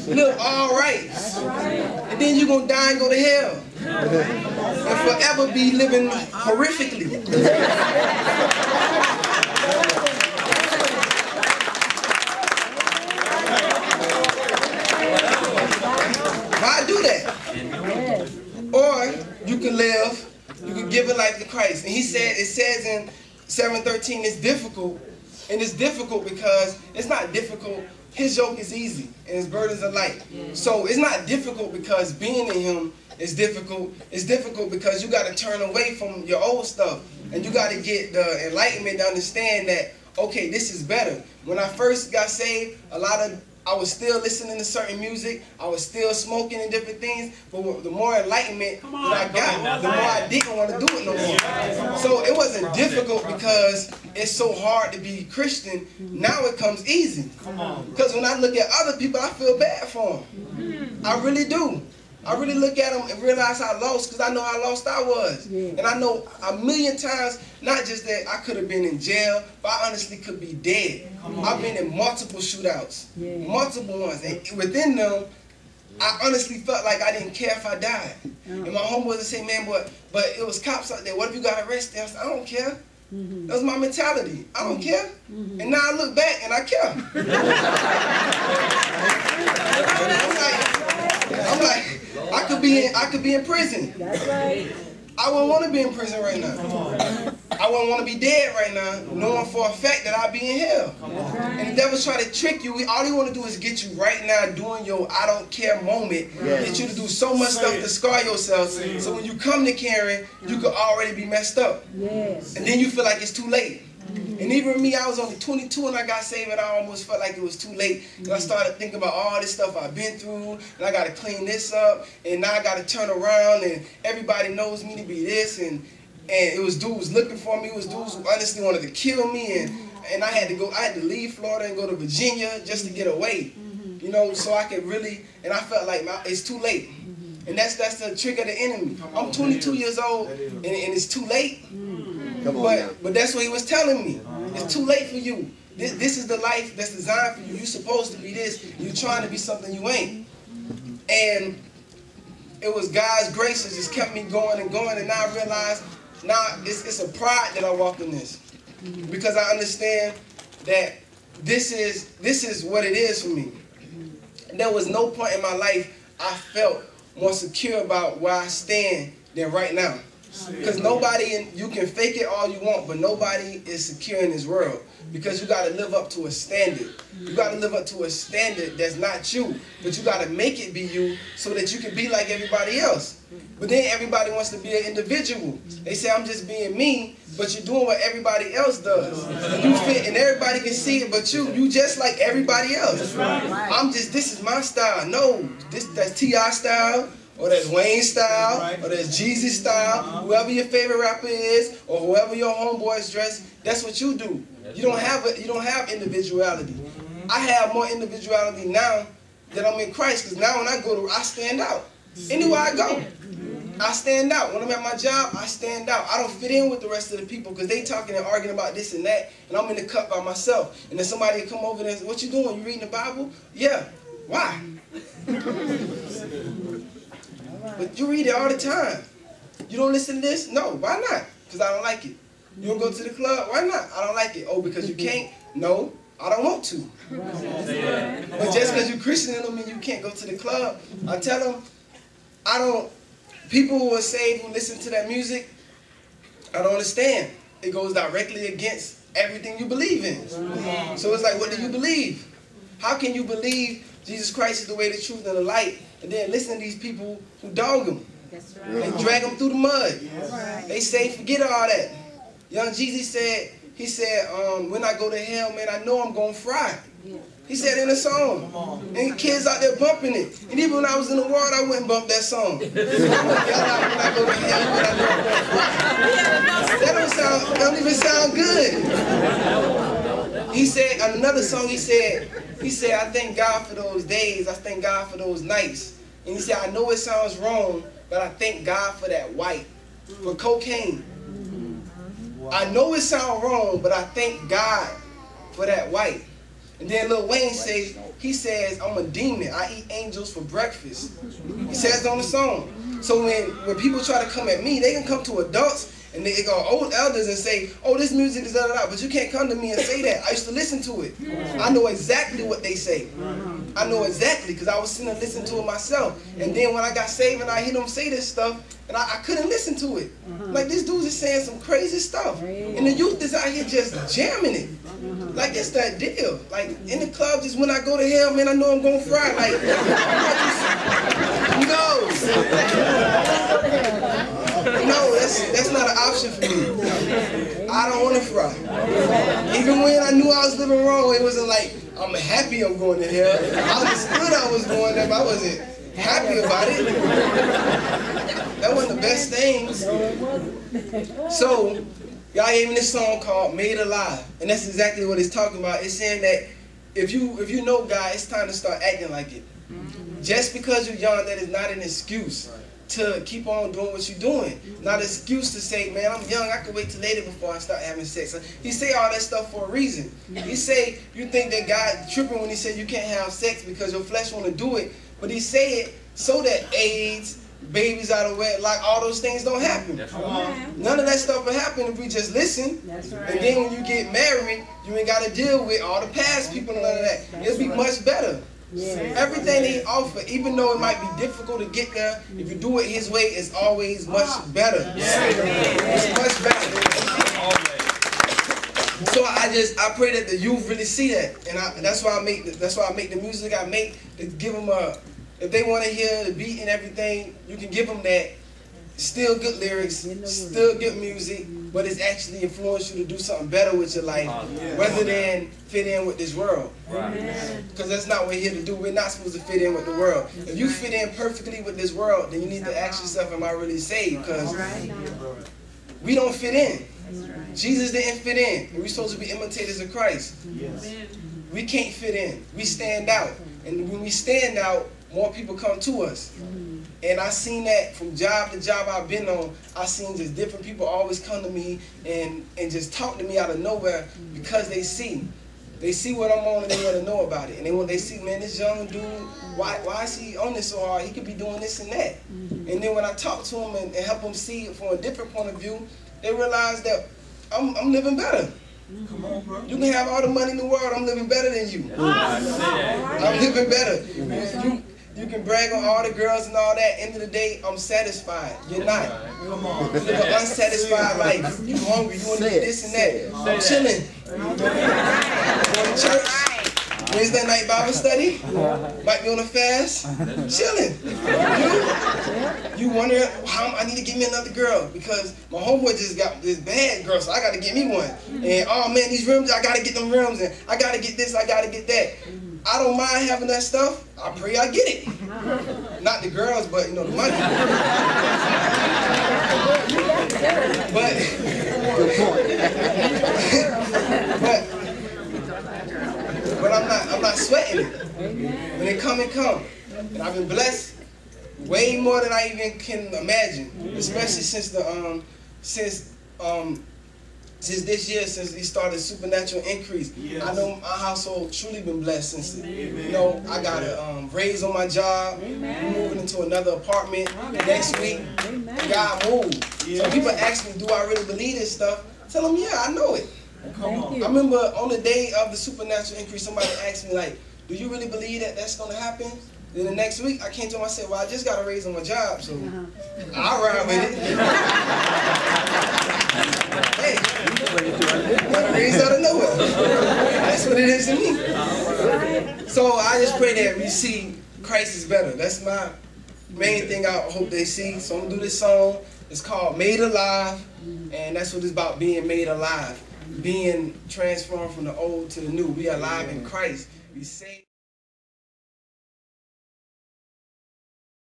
live all right. And then you're going to die and go to hell. And forever be living horrifically. Why do that? Or you can live, you can give a life to Christ. And he said, it says in 7:13, it's difficult. And it's difficult because it's not difficult. His yoke is easy and his burdens are light. So it's not difficult because being in him is difficult. It's difficult because you got to turn away from your old stuff. And you got to get the enlightenment to understand that, okay, this is better. When I first got saved, I was still listening to certain music. I was still smoking and different things. But the more enlightenment that I got, the more I didn't want to do it no more. So it wasn't difficult because it's so hard to be Christian. Now it comes easy. Because when I look at other people, I feel bad for them. I really do. I really look at them and realize how lost, because I know how lost I was. And I know a million times, not just that I could have been in jail, but I honestly could be dead. I've been in multiple shootouts, multiple ones. And within them, I honestly felt like I didn't care if I died. And my homeboys would say, man, but it was cops out there. What if you got arrested? I said, I don't care. That was my mentality. I don't care. And now I look back and I care. I'm like, I could be in prison. That's right. I wouldn't want to be in prison right now. I wouldn't want to be dead right now, knowing for a fact that I'd be in hell. And the devil's trying to trick you. All he want to do is get you right now doing your I don't care moment. Get you to do so much stuff to scar yourself. So when you come to caring, you could already be messed up. And then you feel like it's too late. And even me, I was only 22 and I got saved, and I almost felt like it was too late. Because I started thinking about all this stuff I've been through, and I got to clean this up, and now I got to turn around, and everybody knows me to be this, and it was dudes looking for me, it was dudes who honestly wanted to kill me, and I had to leave Florida and go to Virginia just to get away, you know, so I could really, and I felt like it's too late. And that's the trick of the enemy. I'm 22 years old, and it's too late. But that's what he was telling me. It's too late for you. This is the life that's designed for you. You're supposed to be this. You're trying to be something you ain't. And it was God's grace that just kept me going and going. And now I realize, now it's a pride that I walk in this. Because I understand that this is what it is for me. And there was no point in my life I felt more secure about where I stand than right now. Because you can fake it all you want, but nobody is secure in this world. Because you got to live up to a standard. You got to live up to a standard that's not you. But you got to make it be you so that you can be like everybody else. But then everybody wants to be an individual. They say, I'm just being me, but you're doing what everybody else does. And you fit, and everybody can see it, but you just like everybody else. This is my style. No, that's T.I. style. Or that's Wayne style, or that's Jeezy style, whoever your favorite rapper is, or whoever your homeboys dress, that's what you do. You don't have individuality. I have more individuality now that I'm in Christ, because now when I stand out. Anywhere I go, I stand out. When I'm at my job, I stand out. I don't fit in with the rest of the people because they talking and arguing about this and that, and I'm in the cut by myself. And then somebody will come over and say, what you doing? You reading the Bible? Yeah. Why? But you read it all the time. You don't listen to this? No. Why not? Because I don't like it. You don't go to the club? Why not? I don't like it. Oh, because you can't? No, I don't want to. But just because you're Christian, it don't mean you can't go to the club. I tell them, people who are saved who listen to that music, I don't understand. It goes directly against everything you believe in. So it's like, what do you believe? How can you believe Jesus Christ is the way, the truth, and the light, and then listen to these people who dog them and drag them through the mud? They say, forget all that. Young Jeezy said, when I go to hell, man, I know I'm going to fry. He said in a song. And kids out there bumping it. And even when I was in the world, I went and bumped that song. When I go to hell, man, I know I'm going to fry. That don't even sound good. He said, on another song, he said, I thank God for those days. I thank God for those nights. And he said, I know it sounds wrong, but I thank God for that white, for cocaine. I know it sounds wrong, but I thank God for that white. And then Lil Wayne says, he says, I'm a demon. I eat angels for breakfast. He says it on the song. So when people try to come at me, they can come to adults and they go old elders and say, oh, this music is da-da-da, but you can't come to me and say that. I used to listen to it. I know exactly what they say. I know exactly, because I was sitting and listening to it myself. And then when I got saved and I hear them say this stuff, and I couldn't listen to it. Like, this dude's just saying some crazy stuff. And the youth is out here just jamming it. Like, it's that deal. Like, in the club, just when I go to hell, man, I know I'm going to fry. Like, no, that's not an option for me. I don't want to fry. Even when I knew I was living wrong, it wasn't like, I'm happy I'm going to hell. I understood I was going there, but I wasn't happy about it. That wasn't the best thing. So, y'all gave me this song called Made Alive. And that's exactly what it's talking about. It's saying that if you know God, it's time to start acting like it. Just because you're young, that is not an excuse to keep on doing what you're doing. Not an excuse to say, man, I'm young, I can wait till later before I start having sex. He say all that stuff for a reason. He say, you think that God tripping when he said you can't have sex because your flesh want to do it. But he say it so that AIDS, babies out of wedlock, all those things don't happen. None of that stuff will happen if we just listen. And then when you get married, you ain't got to deal with all the past people and none of that. It'll be much better. Everything they offer, even though it might be difficult to get there, if you do it his way, it's always much better. It's much better. So I pray that the youth really see that, and that's why I make the music I make, to give them if they want to hear the beat and everything, you can give them that. Still good lyrics, still good music, but it's actually influenced you to do something better with your life, rather than fit in with this world. Because that's not what we're here to do. We're not supposed to fit in with the world. If you fit in perfectly with this world, then you need to ask yourself, am I really saved? Because we don't fit in. Jesus didn't fit in, and we're supposed to be imitators of Christ. We can't fit in. We stand out. And when we stand out, more people come to us. And I seen that from job to job I've been on. I seen just different people always come to me and just talk to me out of nowhere because they see what I'm on and they want to know about it. And they see, man, this young dude, why is he on this so hard? He could be doing this and that. And then when I talk to them and help them see it from a different point of view, they realize that I'm living better. Come on, bro. You can have all the money in the world, I'm living better than you. I'm living better. You can brag on all the girls and all that. End of the day, I'm satisfied. You're not. Come on. You live an unsatisfied life. You hungry. You want to get this and that. I'm chilling. Going to church. Wednesday night Bible study. Might be on a fast. Chilling. You wonder how I need to get me another girl because my homeboy just got this bad girl, so I got to get me one. And oh man, these rims, I got to get them rims, and I got to get this, I got to get that. I don't mind having that stuff. I pray I get it. Not the girls, but you know, the money. but I'm not sweating it. When it come, it come. And I've been blessed way more than I even can imagine. Especially since this year, since we started supernatural increase. I know my household truly been blessed since. You know, I got a raise on my job. We're moving into another apartment next week. God moved. So people ask me, do I really believe this stuff? Tell them, yeah, I know it. I remember on the day of the supernatural increase, somebody asked me, like, do you really believe that that's going to happen? Then the next week, I came to him, I said, well, I just got a raise on my job, so I'll ride with it. Hey, got a raise out of nowhere. That's what it is to me. So I just pray that we see Christ is better. That's my main thing I hope they see. So I'm going to do this song. It's called Made Alive, and that's what it's about, being made alive. Being transformed from the old to the new. We are alive in Christ. We saved.